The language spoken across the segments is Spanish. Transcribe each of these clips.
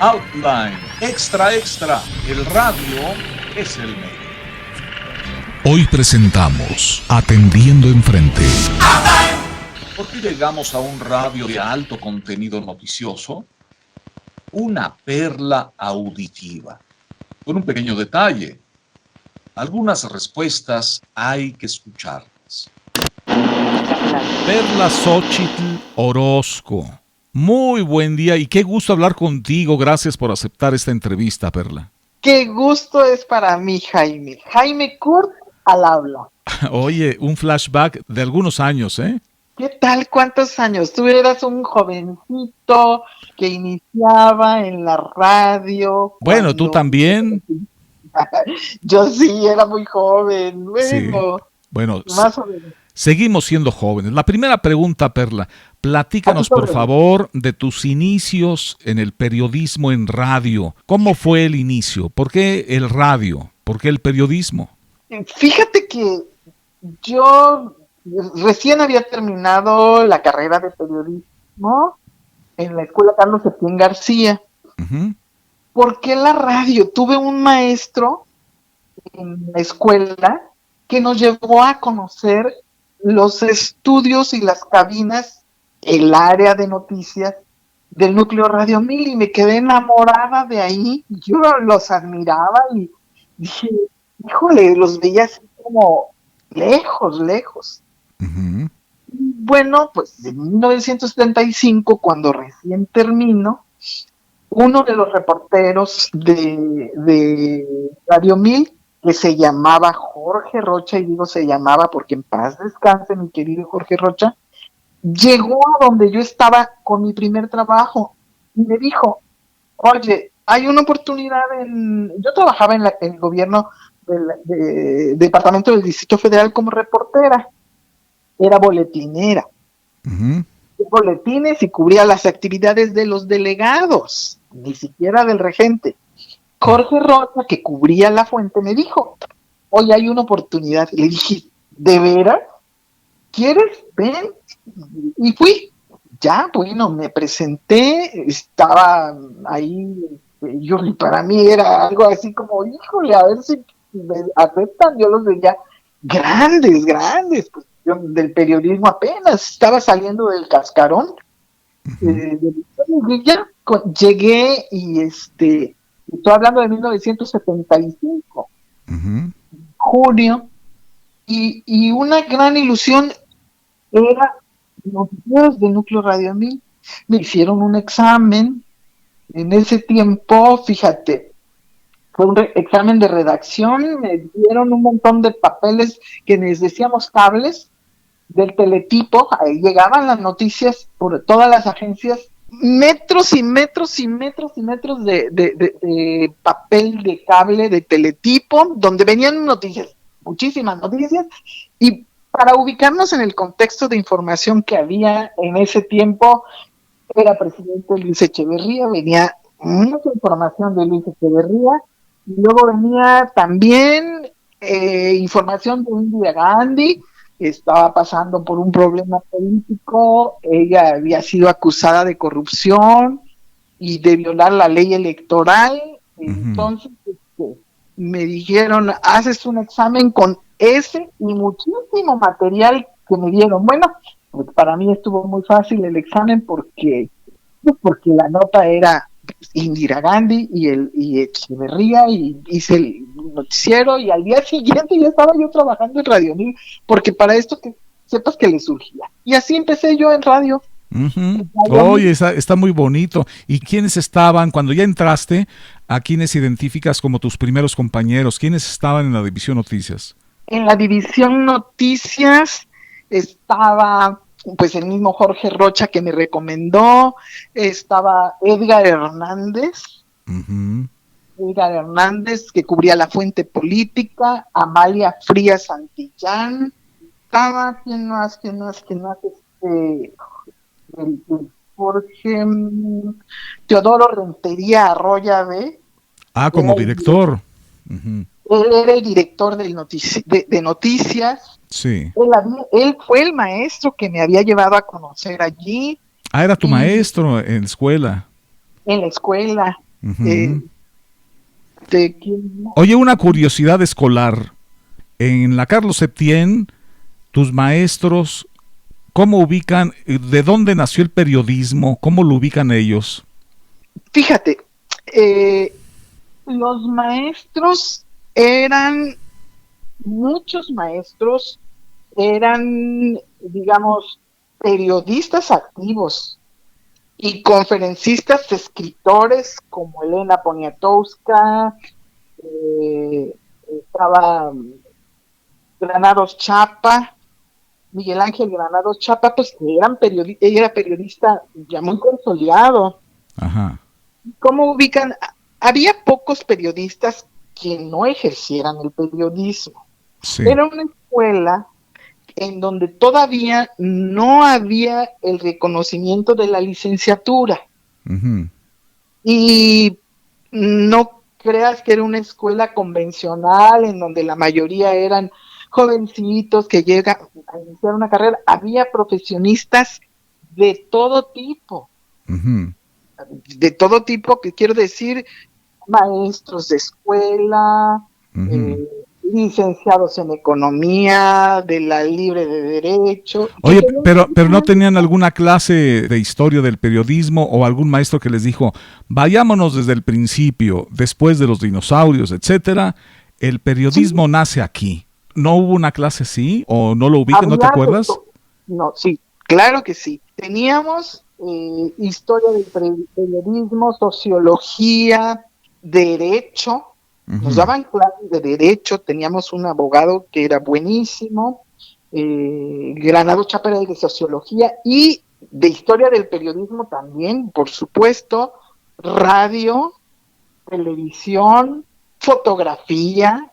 Outline, extra, extra, el radio es el medio. Hoy presentamos Atendiendo Enfrente. ¿Por qué llegamos a un radio de alto contenido noticioso? Una perla auditiva. Con un pequeño detalle. Algunas respuestas hay que escucharlas. Perla Xochitl Orozco. Muy buen día y qué gusto hablar contigo. Gracias por aceptar esta entrevista, Perla. Qué gusto es para mí, Jaime. Jaime Kurt al habla. Oye, un flashback de algunos años, ¿eh? ¿Qué tal? ¿Cuántos años? Tú eras un jovencito que iniciaba en la radio. Bueno, tú también. Yo sí, era muy joven. Sí. Bueno, más o menos. Seguimos siendo jóvenes. La primera pregunta, Perla, platícanos por favor de tus inicios en el periodismo en radio. ¿Cómo fue el inicio? ¿Por qué el radio? ¿Por qué el periodismo? Fíjate que yo recién había terminado la carrera de periodismo en la escuela Carlos Septién García. Uh-huh. ¿Por qué la radio? Tuve un maestro en la escuela que nos llevó a conocer los estudios y las cabinas, el área de noticias del Núcleo Radio 1000 y me quedé enamorada de ahí. Yo los admiraba y dije, híjole, los veía así como lejos. Uh-huh. Bueno, pues en 1975, cuando recién termino, uno de los reporteros de Radio 1000, que se llamaba Jorge Rocha, y digo se llamaba porque en paz descanse mi querido Jorge Rocha, llegó a donde yo estaba con mi primer trabajo y me dijo, oye, hay una oportunidad yo trabajaba en el gobierno del departamento del Distrito Federal como reportera, era boletinera. Uh-huh. Boletines y cubría las actividades de los delegados, ni siquiera del regente. Jorge Rocha, que cubría la fuente, me dijo, oye, hay una oportunidad. Le dije, ¿de veras? ¿Quieres? Ven. Y fui. Ya, bueno, me presenté, estaba ahí, para mí era algo así como, híjole, a ver si me aceptan. Yo los veía grandes, pues yo del periodismo apenas estaba saliendo del cascarón. Ya llegué y estoy hablando de 1975, uh-huh, junio, y una gran ilusión era los de Núcleo Radio 1000. Me hicieron un examen en ese tiempo, fíjate, fue un examen de redacción, me dieron un montón de papeles que les decíamos cables del teletipo, ahí llegaban las noticias por todas las agencias, metros y metros de papel de cable de teletipo, donde venían noticias, muchísimas noticias, y para ubicarnos en el contexto de información que había en ese tiempo, era presidente Luis Echeverría, venía mucha información de Luis Echeverría, y luego venía también información de Indira Gandhi, estaba pasando por un problema político, ella había sido acusada de corrupción y de violar la ley electoral, entonces me dijeron, haces un examen con ese y muchísimo material que me dieron. Bueno, pues para mí estuvo muy fácil el examen porque la nota era Indira Gandhi y Echeverría, y hice el noticiero y al día siguiente ya estaba yo trabajando en Radio 1000, porque para esto que sepas que le surgía. Y así empecé yo en radio. Uh-huh. Oye, está muy bonito. ¿Y quiénes estaban, cuando ya entraste, a quiénes identificas como tus primeros compañeros? ¿Quiénes estaban en la división noticias? En la división noticias estaba pues el mismo Jorge Rocha que me recomendó, estaba Edgar Hernández, Uh-huh. Edgar Hernández que cubría la fuente política, Amalia Frías Santillán, estaba, ¿quién más? El Jorge Teodoro Rentería Arroya B. Como director. Uh-huh. Él era el director de noticias. Sí. Él fue el maestro que me había llevado a conocer allí. Era tu maestro en la escuela. En la escuela. Eh, Ujú. de quién- Oye, una curiosidad escolar. En la Carlos Septién, tus maestros, ¿cómo ubican, de dónde nació el periodismo? ¿Cómo lo ubican ellos? Fíjate, eh, los maestros eran, muchos maestros eran, digamos, periodistas activos y conferencistas, escritores como Elena Poniatowska, estaba Granados Chapa, Miguel Ángel Granados Chapa, pues que ella era periodista ya muy consolidado. Ajá, ¿Cómo ubican? Había pocos periodistas que no ejercieran el periodismo. sí. Era una escuela en donde todavía no había el reconocimiento de la licenciatura. Ujú. Y no creas que era una escuela convencional en donde la mayoría eran jovencitos que llegan a iniciar una carrera. Había profesionistas Ujú. de todo tipo, que quiero decir, maestros de escuela, Ujú. eh, licenciados en economía, de la libre de derecho, que Oye, querían pero ¿no tenían alguna clase de historia del periodismo o algún maestro que les dijo, vayámonos desde el principio, después de los dinosaurios, etcétera? El sí, periodismo nace aquí. ¿No hubo una clase así o no lo ubican? ¿No te hablar de acuerdas? no, sí, claro que sí. Teníamos historia del periodismo, sociología, derecho. Nos Ujú. daban clases de derecho. Teníamos un abogado que era buenísimo. Granado Chapa era de sociología y de historia del periodismo también, por supuesto. Radio, televisión, fotografía,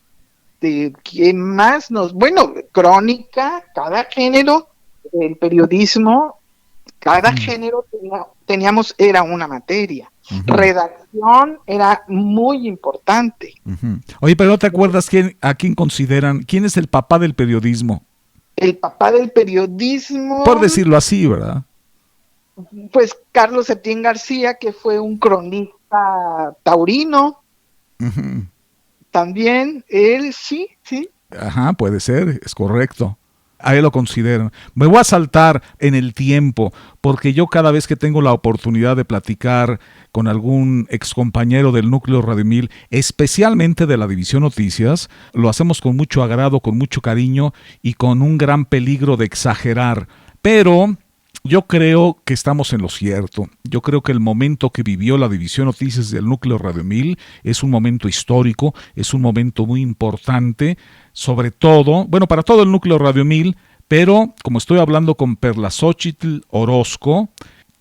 de qué más nos, bueno, crónica, cada género del periodismo, cada Ujú. género teníamos, era una materia. Ujú. Redacción era muy importante. Ujú. Oye, pero ¿no te acuerdas a quién consideran, quién es el papá del periodismo? El papá del Por periodismo, decirlo así, ¿verdad? pues Carlos Septién García, que fue un cronista taurino, Ujú. también, él sí, sí. Ajá, puede ser, es correcto. Ahí lo consideran. Me voy a saltar en el tiempo, porque yo cada vez que tengo la oportunidad de platicar con algún excompañero del Núcleo Radio 1000, especialmente de la División Noticias, lo hacemos con mucho agrado, con mucho cariño y con un gran peligro de exagerar. Pero yo creo que estamos en lo cierto. Yo creo que el momento que vivió la División Noticias del Núcleo Radio 1000 es un momento histórico, es un momento muy importante, sobre todo, bueno, para todo el Núcleo Radio 1000, pero como estoy hablando con Perla Xochitl Orozco,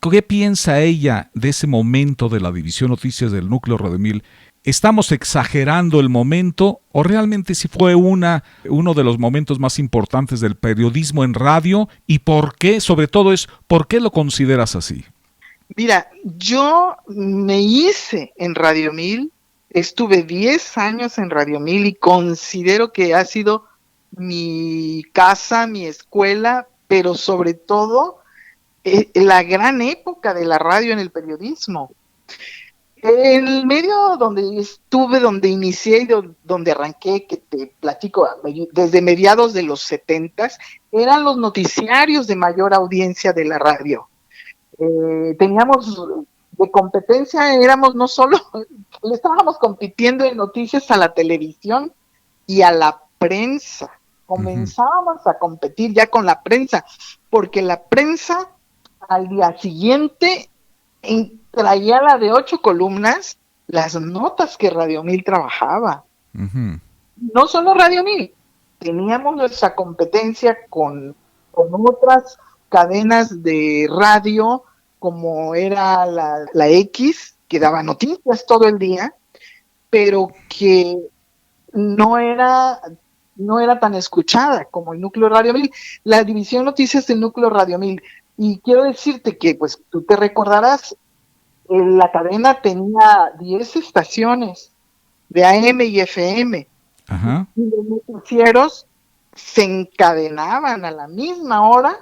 ¿qué piensa ella de ese momento de la División Noticias del Núcleo Radio 1000? ¿Estamos exagerando el momento o realmente sí fue uno de los momentos más importantes del periodismo en radio? ¿Y por qué? Sobre todo es, ¿por qué lo consideras así? Mira, yo me hice en Radio 1000, estuve 10 años en Radio 1000 y considero que ha sido mi casa, mi escuela, pero sobre todo la gran época de la radio en el periodismo. El medio donde estuve, donde inicié y donde arranqué, que te platico desde mediados de los 70s, eran los noticiarios de mayor audiencia de la radio. Teníamos de competencia, éramos no solo, le estábamos compitiendo en noticias a la televisión y a la prensa. Ujú. Comenzábamos a competir ya con la prensa, porque la prensa al día siguiente traía la de 8 columnas, las notas que Radio 1000 trabajaba. Ujú. No solo Radio 1000, teníamos nuestra competencia con otras cadenas de radio, como era la X, que daba noticias todo el día, pero que no era, no era tan escuchada como el Núcleo Radio 1000, la división noticias del Núcleo Radio 1000. Y quiero decirte que, pues, tú te recordarás, la cadena tenía 10 estaciones de AM y FM. Ajá. Y los noticieros se encadenaban a la misma hora.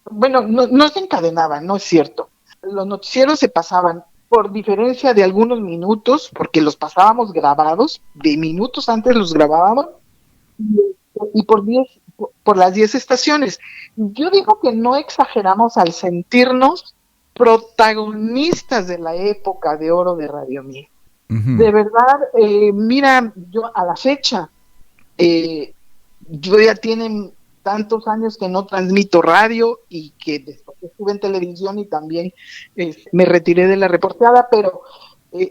Bueno, no se encadenaban, no es cierto. Los noticieros se pasaban por diferencia de algunos minutos, porque los pasábamos grabados, de minutos antes los grabábamos, y por las 10 estaciones. Yo digo que no exageramos al sentirnos protagonistas de la época de oro de Radio 1000. De verdad, mira, yo a la fecha, yo ya tienen tantos años que no transmito radio y que después estuve en televisión y también me retiré de la reporteada, pero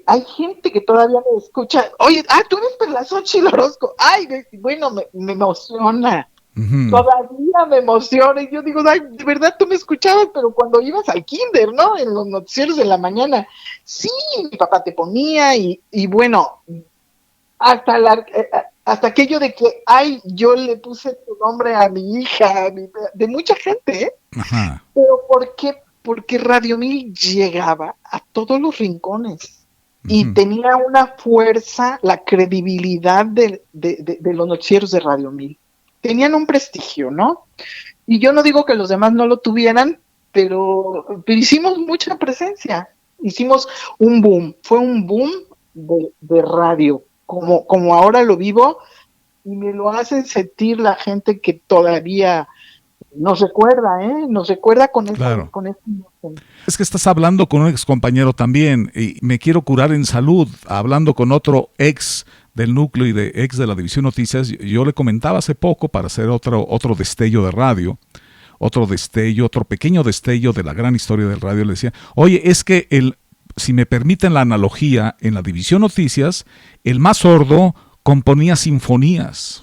hay gente que todavía me escucha. Oye, tú eres Perla Xochitl Orozco. Ay, bueno, me emociona. Todavía me emociona. Y yo digo, ay, de verdad tú me escuchabas, pero cuando ibas al kinder, ¿no? En los noticieros de la mañana. Sí, mi papá te ponía y bueno, hasta aquello de que, ay, yo le puse tu nombre a mi hija, de mucha gente, ¿eh? Ajá. Pero ¿por qué? Porque Radio 1000 llegaba a todos los rincones y tenía una fuerza, la credibilidad de los noticieros de Radio 1000. Tenían un prestigio, ¿no? Y yo no digo que los demás no lo tuvieran, pero hicimos mucha presencia, hicimos un boom, fue un boom de radio, como ahora lo vivo, y me lo hacen sentir la gente que todavía nos recuerda con eso. Claro. Con eso. Es que estás hablando con un ex compañero también, y me quiero curar en salud, hablando con otro ex del núcleo y ex de la División Noticias. Yo le comentaba hace poco, para hacer otro destello de radio, otro pequeño destello de la gran historia del radio, le decía, oye, es que si me permiten la analogía, en la División Noticias, el más sordo componía sinfonías.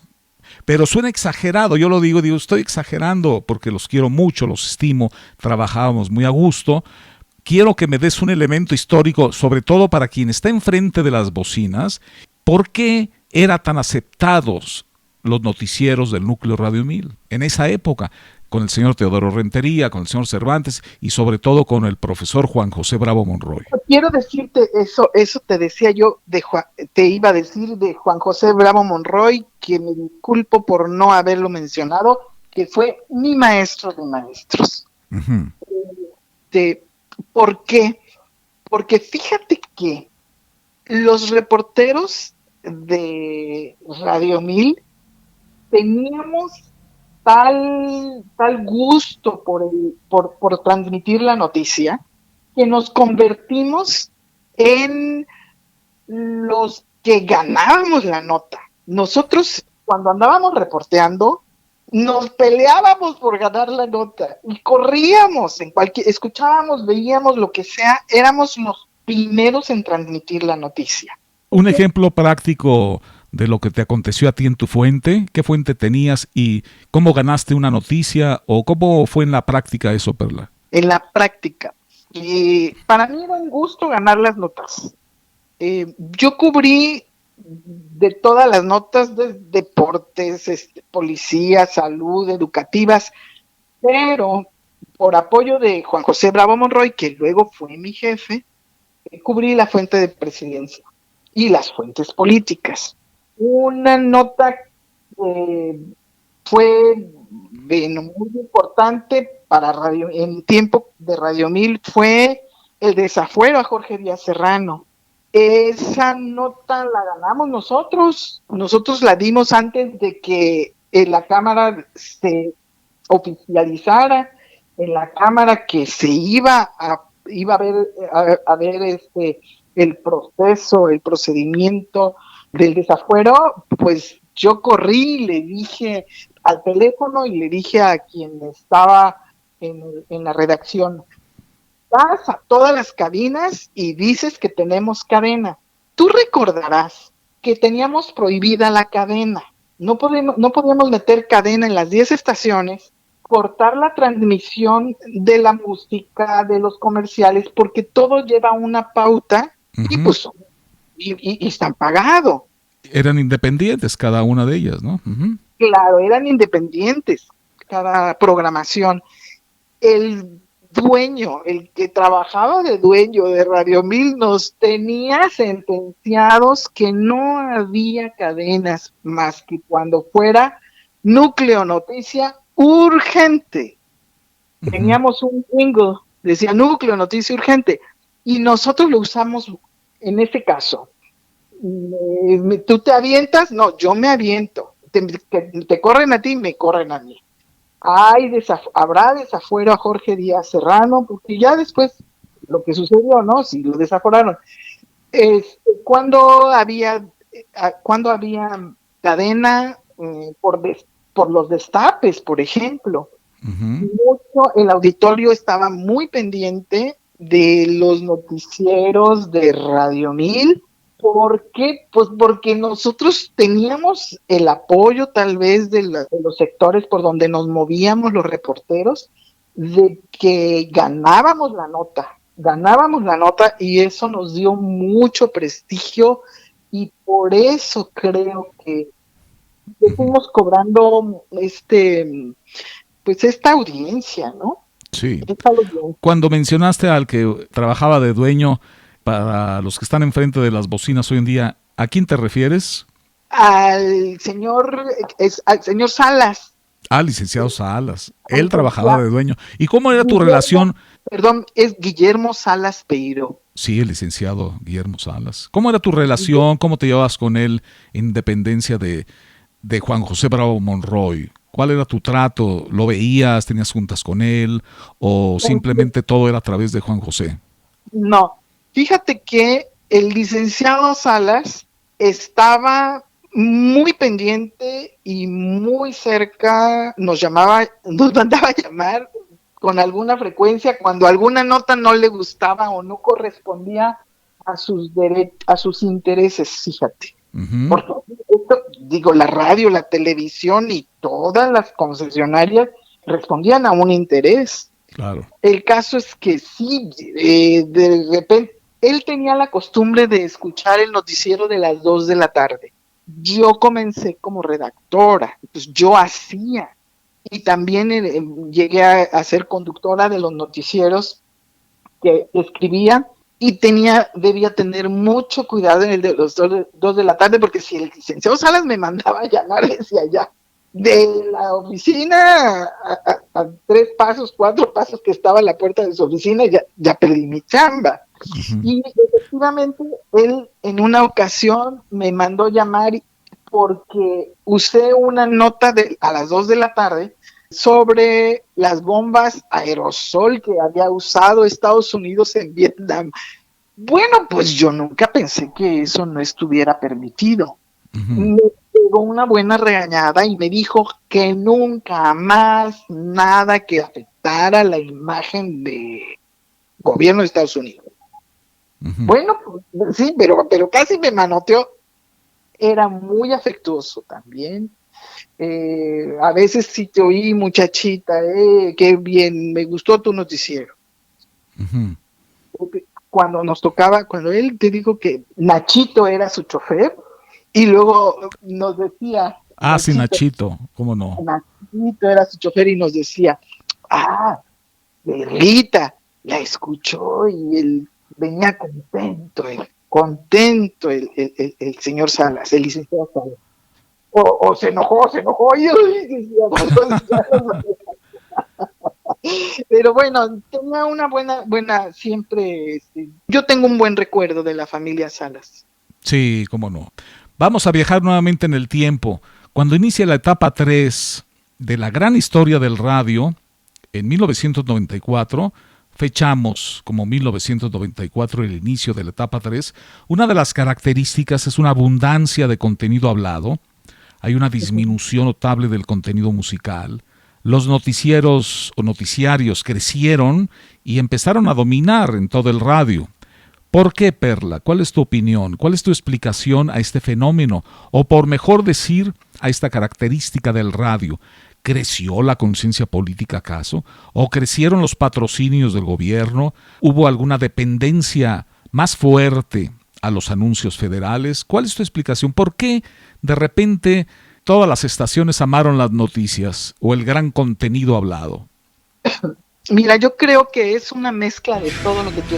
Pero suena exagerado, yo lo digo, estoy exagerando porque los quiero mucho, los estimo, trabajábamos muy a gusto. Quiero que me des un elemento histórico, sobre todo para quien está enfrente de las bocinas. ¿Por qué eran tan aceptados los noticieros del núcleo Radio 1000 en esa época? Con el señor Teodoro Rentería, con el señor Cervantes y sobre todo con el profesor Juan José Bravo Monroy. Quiero decirte eso te decía yo, te iba a decir de Juan José Bravo Monroy, que me disculpo por no haberlo mencionado, que fue mi maestro de maestros. ¿Por qué? Porque fíjate que los reporteros de Radio 1000 teníamos tal gusto por transmitir la noticia, que nos convertimos en los que ganábamos la nota. Nosotros, cuando andábamos reporteando, nos peleábamos por ganar la nota y corríamos escuchábamos, veíamos lo que sea, éramos los primeros en transmitir la noticia. Un ejemplo práctico de lo que te aconteció a ti en tu fuente, ¿qué fuente tenías y cómo ganaste una noticia o cómo fue en la práctica eso, Perla? En la práctica, para mí era un gusto ganar las notas. Yo cubrí de todas las notas de deportes, policía, salud, educativas, pero por apoyo de Juan José Bravo Monroy, que luego fue mi jefe, cubrí la fuente de presidencia y las fuentes políticas. Una nota que fue muy importante para radio, en tiempo de Radio 1000, fue el desafuero a Jorge Díaz Serrano. Esa nota la ganamos nosotros la dimos antes de que en la Cámara se oficializara, en la Cámara que se iba a ver el proceso, el procedimiento del desafuero. Pues yo corrí, le dije al teléfono y le dije a quien estaba en la redacción, vas a todas las cabinas y dices que tenemos cadena. Tú recordarás que teníamos prohibida la cadena. No podíamos meter cadena en las 10 estaciones, cortar la transmisión de la música, de los comerciales, porque todo lleva una pauta y están pagados. Eran independientes cada una de ellas, ¿no? Claro, eran independientes cada programación. El dueño, el que trabajaba de dueño de Radio 1000, nos tenía sentenciados que no había cadenas más que cuando fuera núcleo noticia urgente. Teníamos un jingle, decía núcleo noticia urgente. y nosotros lo usamos en este caso. ¿Tú te avientas? No, yo me aviento. Te corren a ti, me corren a mí. Habrá desafuero a Jorge Díaz Serrano, porque ya después lo que sucedió, ¿no? Si lo desaforaron. Cuando había cadena por los destapes, por ejemplo. Mucho, el auditorio estaba muy pendiente de los noticieros de Radio 1000. ¿Por qué? Pues porque nosotros teníamos el apoyo tal vez de los sectores por donde nos movíamos los reporteros, de que ganábamos la nota y eso nos dio mucho prestigio y por eso creo que fuimos cobrando pues esta audiencia, ¿no? Sí. Cuando mencionaste al que trabajaba de dueño, para los que están enfrente de las bocinas hoy en día, ¿a quién te refieres? Al señor Salas. Licenciado Salas. Él trabajaba de dueño. ¿Y cómo era tu relación? Perdón, es Guillermo Salas Peiro. Sí, el licenciado Guillermo Salas. ¿Cómo era tu relación? ¿Cómo te llevabas con él en dependencia de Juan José Bravo Monroy? ¿Cuál era tu trato? ¿Lo veías? ¿Tenías juntas con él? ¿O simplemente todo era a través de Juan José? No. Fíjate que el licenciado Salas estaba muy pendiente y muy cerca, nos mandaba a llamar con alguna frecuencia cuando alguna nota no le gustaba o no correspondía a sus intereses, fíjate. Porque la radio, la televisión y todas las concesionarias respondían a un interés. Claro. El caso es que sí, de repente, él tenía la costumbre de escuchar el noticiero de las 2 de la tarde. Yo comencé como redactora, pues yo hacía, y también llegué a ser conductora de los noticieros que escribía, y debía tener mucho cuidado en el de los 2 de la tarde, porque si el licenciado Salas me mandaba a llamar, decía ya, de la oficina a 3 pasos, 4 pasos que estaba en la puerta de su oficina, ya perdí mi chamba. Y efectivamente, él en una ocasión me mandó llamar porque usé una nota a las 2 de la tarde sobre las bombas aerosol que había usado Estados Unidos en Vietnam. Bueno, pues yo nunca pensé que eso no estuviera permitido. Me pegó una buena regañada y me dijo que nunca más nada que afectara la imagen del gobierno de Estados Unidos. Bueno, pues, sí, pero casi me manoteó. Era muy afectuoso también. A veces sí te oí, muchachita, qué bien, me gustó tu noticiero. Cuando él te dijo que Nachito era su chofer, y luego nos decía... sí, Nachito, ¿cómo no? Nachito era su chofer y nos decía, Berlita, la escuchó y él venía contento el señor Salas, el licenciado Salas. O se enojó, y yo decía, pero bueno, tenía una buena siempre, yo tengo un buen recuerdo de la familia Salas. Sí, cómo no. Vamos a viajar nuevamente en el tiempo. Cuando inicia la etapa 3 de la gran historia del radio, en 1994, fechamos como 1994 el inicio de la etapa 3, una de las características es una abundancia de contenido hablado, hay una disminución notable del contenido musical, los noticieros o noticiarios crecieron y empezaron a dominar en todo el radio. ¿Por qué, Perla? ¿Cuál es tu opinión? ¿Cuál es tu explicación a este fenómeno? O por mejor decir, a esta característica del radio. ¿Creció la conciencia política acaso? ¿O crecieron los patrocinios del gobierno? ¿Hubo alguna dependencia más fuerte a los anuncios federales? ¿Cuál es tu explicación? ¿Por qué de repente todas las estaciones amaron las noticias o el gran contenido hablado? Mira, yo creo que es una mezcla de todo lo que tú